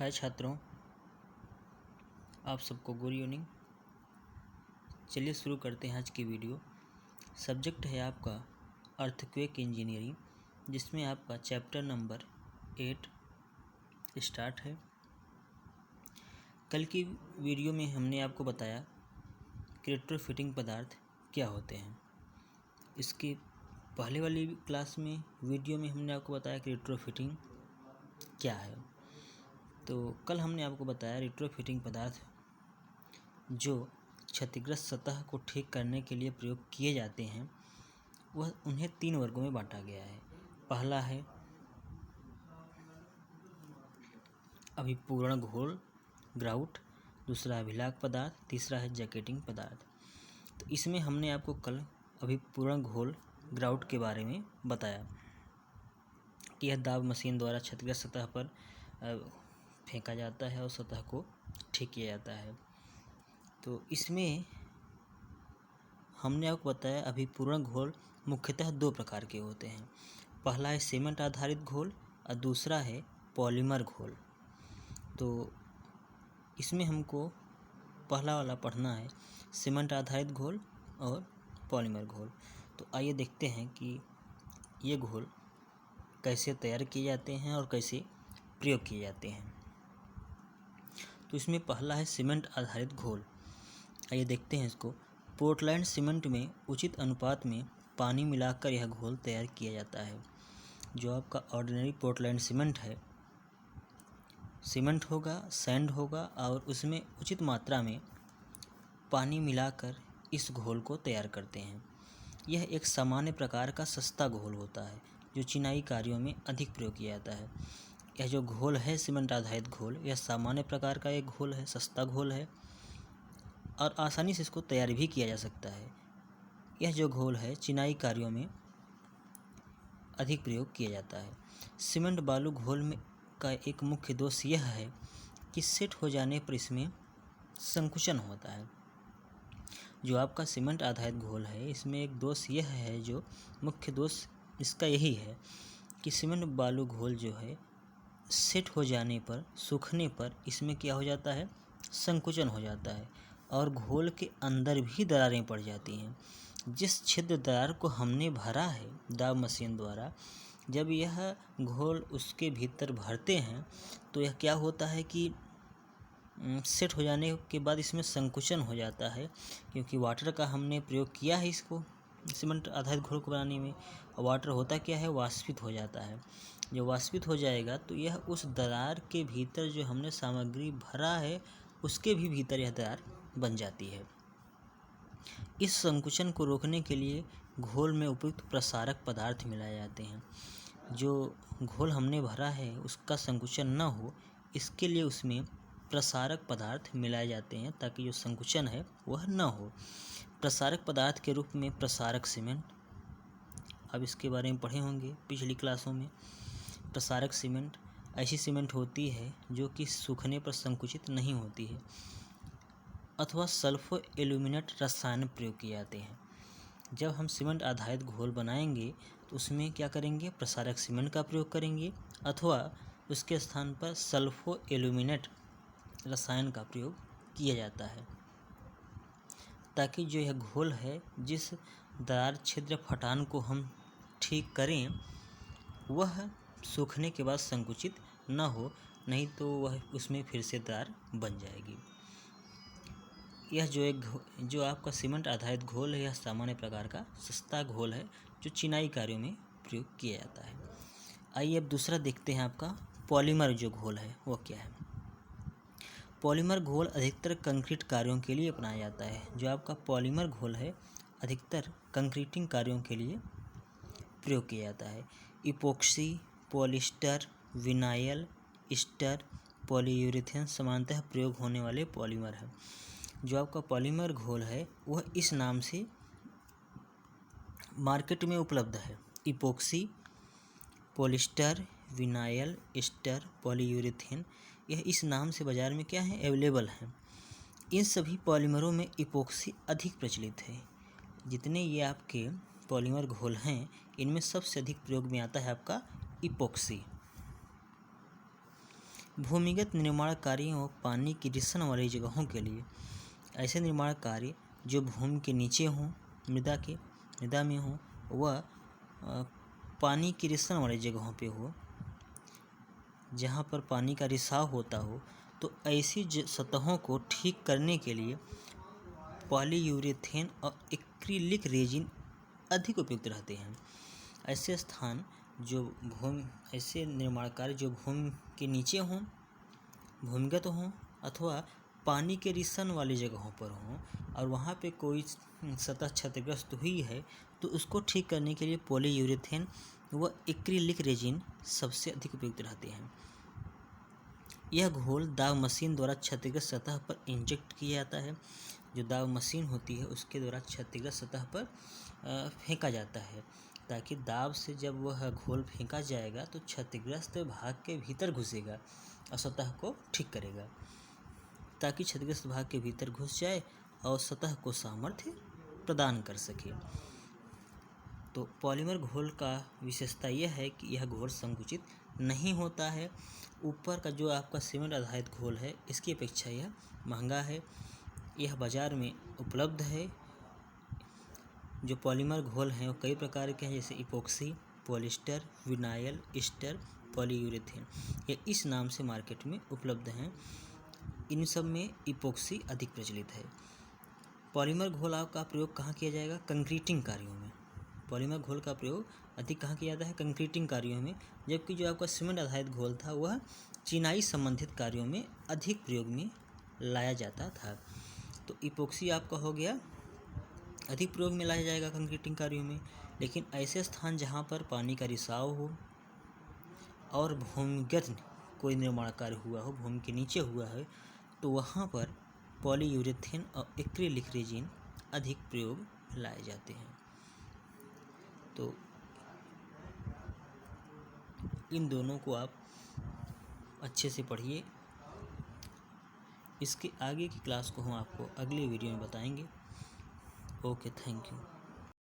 हाय छात्रों, आप सबको गुड इवनिंग। चलिए शुरू करते हैं आज की वीडियो। सब्जेक्ट है आपका अर्थक्वेक इंजीनियरिंग, जिसमें आपका चैप्टर नंबर 8 स्टार्ट है। कल की वीडियो में हमने आपको बताया कि रेट्रोफिटिंग पदार्थ क्या होते हैं। इसके पहले वाली क्लास में वीडियो में हमने आपको बताया कि रेट्रोफिटिंग क्या है। तो कल हमने आपको बताया रेट्रोफिटिंग पदार्थ जो क्षतिग्रस्त सतह को ठीक करने के लिए प्रयोग किए जाते हैं, वह उन्हें 3 वर्गों में बांटा गया है। पहला है अभिपूर्ण घोल ग्राउट, दूसरा अभिलाक पदार्थ, तीसरा है जैकेटिंग पदार्थ। तो इसमें हमने आपको कल अभिपूर्ण घोल ग्राउट के बारे में बताया कि यह दाब मशीन द्वारा क्षतिग्रस्त सतह पर फेंका जाता है और सतह को ठीक किया जाता है। तो इसमें हमने आपको बताया अभिपूर्ण घोल मुख्यतः 2 प्रकार के होते हैं। पहला है सीमेंट आधारित घोल और दूसरा है पॉलीमर घोल। तो इसमें हमको पहला वाला पढ़ना है, सीमेंट आधारित घोल और पॉलीमर घोल। तो आइए देखते हैं कि ये घोल कैसे तैयार किए जाते हैं और कैसे प्रयोग किए जाते हैं। तो इसमें पहला है सीमेंट आधारित घोल। आइए देखते हैं इसको। पोर्टलैंड सीमेंट में उचित अनुपात में पानी मिलाकर यह घोल तैयार किया जाता है। जो आपका ऑर्डिनरी पोर्टलैंड सीमेंट है, सीमेंट होगा, सैंड होगा और उसमें उचित मात्रा में पानी मिलाकर इस घोल को तैयार करते हैं। यह एक सामान्य प्रकार का सस्ता घोल होता है जो चिनाई कार्यों में अधिक प्रयोग किया जाता है। यह जो घोल है सीमेंट आधारित घोल, यह सामान्य प्रकार का एक घोल है, सस्ता घोल है और आसानी से इसको तैयार भी किया जा सकता है। यह जो घोल है चिनाई कार्यों में अधिक प्रयोग किया जाता है। सीमेंट बालू घोल में का एक मुख्य दोष यह है कि सेट हो जाने पर इसमें संकुचन होता है। जो आपका सीमेंट आधारित घोल है, इसमें एक दोष यह है, जो मुख्य दोष इसका यही है कि सीमेंट बालू घोल जो है सेट हो जाने पर, सूखने पर इसमें क्या हो जाता है, संकुचन हो जाता है और घोल के अंदर भी दरारें पड़ जाती हैं। जिस छिद्र दरार को हमने भरा है दाब मशीन द्वारा, जब यह घोल उसके भीतर भरते हैं तो यह क्या होता है कि सेट हो जाने के बाद इसमें संकुचन हो जाता है, क्योंकि वाटर का हमने प्रयोग किया है इसको सीमेंट आधारित घोल को बनाने में। वाटर होता क्या है, वाष्पित हो जाता है। जो वाष्पित हो जाएगा तो यह उस दरार के भीतर जो हमने सामग्री भरा है उसके भी भीतर यह दरार बन जाती है। इस संकुचन को रोकने के लिए घोल में उपयुक्त प्रसारक पदार्थ मिलाए जाते हैं। जो घोल हमने भरा है उसका संकुचन न हो, इसके लिए उसमें प्रसारक पदार्थ मिलाए जाते हैं ताकि जो संकुचन है वह न हो। प्रसारक पदार्थ के रूप में प्रसारक सीमेंट, अब इसके बारे में पढ़े होंगे पिछली क्लासों में। प्रसारक सीमेंट ऐसी सीमेंट होती है जो कि सूखने पर संकुचित नहीं होती है। अथवा सल्फो एल्यूमिनेट रसायन प्रयोग किए जाते हैं। जब हम सीमेंट आधारित घोल बनाएंगे तो उसमें क्या करेंगे, प्रसारक सीमेंट का प्रयोग करेंगे अथवा उसके स्थान पर सल्फो एल्यूमिनेट रसायन का प्रयोग किया जाता है, ताकि जो यह घोल है, जिस दरार छिद्र फटान को हम ठीक करें, वह सूखने के बाद संकुचित न हो, नहीं तो वह उसमें फिर से दरार बन जाएगी। यह जो आपका सीमेंट आधारित घोल है, यह सामान्य प्रकार का सस्ता घोल है जो चिनाई कार्यों में प्रयोग किया जाता है। आइए अब दूसरा देखते हैं, आपका पॉलीमर जो घोल है वो क्या है। पॉलीमर घोल अधिकतर कंक्रीट कार्यों के लिए अपनाया जाता है। जो आपका पॉलीमर घोल है अधिकतर कंक्रीटिंग कार्यों के लिए प्रयोग किया जाता है। Epoxy, polyester, vinyl, Easter, polyurethane सामान्यतः प्रयोग होने वाले पॉलीमर हैं। जो आपका पॉलीमर घोल है वह इस नाम से मार्केट में उपलब्ध है। Epoxy, polyester, vinyl, Easter, polyurethane, यह इस नाम से बाज़ार में क्या है, अवेलेबल है। इन सभी पॉलीमरों में इपोक्सी अधिक प्रचलित है। जितने ये आपके पॉलीमर घोल हैं, इनमें सबसे अधिक प्रयोग में आता है आपका इपोक्सी। भूमिगत निर्माण कार्यों और पानी की रिसन वाली जगहों के लिए ऐसे निर्माण कार्य जो भूमि के नीचे हों, मृदा में हों, वह पानी की रिसन वाली जगहों पे हो, जहाँ पर पानी का रिसाव होता हो, तो ऐसी सतहों को ठीक करने के लिए पॉलीयूरेथेन और एक्रिलिक रेजिन अधिक उपयुक्त रहते हैं। ऐसे स्थान ऐसे निर्माण कार्य जो भूमि के नीचे हों, भूमिगत हों अथवा पानी के रिसन वाली जगहों पर हों और वहाँ पे कोई सतह क्षतिग्रस्त हुई है, तो उसको ठीक करने के लिए पॉलीयूरेथेन व एक्रिलिक रेजिन सबसे अधिक उपयुक्त रहते हैं। यह घोल दाब मशीन द्वारा क्षतिग्रस्त सतह पर इंजेक्ट किया जाता है। जो दाब मशीन होती है उसके द्वारा क्षतिग्रस्त सतह पर फेंका जाता है, ताकि दाब से जब वह घोल फेंका जाएगा तो क्षतिग्रस्त भाग के भीतर घुसेगा और सतह को ठीक करेगा, ताकि क्षतिग्रस्त भाग के भीतर घुस जाए और सतह को सामर्थ्य प्रदान कर सके। तो पॉलीमर घोल का विशेषता यह है कि यह घोल संकुचित नहीं होता है। ऊपर का जो आपका सीमेंट आधारित घोल है, इसकी अपेक्षा यह महंगा है। यह बाज़ार में उपलब्ध है। जो पॉलीमर घोल हैं वो कई प्रकार के हैं, जैसे epoxy, polyester, vinyl Easter, polyurethane. ये इस नाम से मार्केट में उपलब्ध हैं। इन सब में इपोक्सी अधिक प्रचलित है। पॉलीमर घोल का प्रयोग कहाँ किया जाएगा? कंक्रीटिंग कार्यों में। पॉलीमर घोल का प्रयोग अधिक कहाँ किया जाता है? कंक्रीटिंग कार्यों में। जबकि जो आपका सीमेंट आधारित घोल था वह चिनाई संबंधित कार्यों में अधिक प्रयोग में लाया जाता था। तो इपोक्सी आपका हो गया अधिक प्रयोग में लाया जाएगा कंक्रीटिंग कार्यों में। लेकिन ऐसे स्थान जहाँ पर पानी का रिसाव हो और भूमिगत कोई निर्माण कार्य हुआ हो, भूमि के नीचे हुआ है, तो वहाँ पर पॉलीयूरेथेन और एक्रिलिक रेजिन अधिक प्रयोग लाए जाते हैं। तो इन दोनों को आप अच्छे से पढ़िए। इसके आगे की क्लास को हम आपको अगले वीडियो में बताएंगे। Okay, thank you.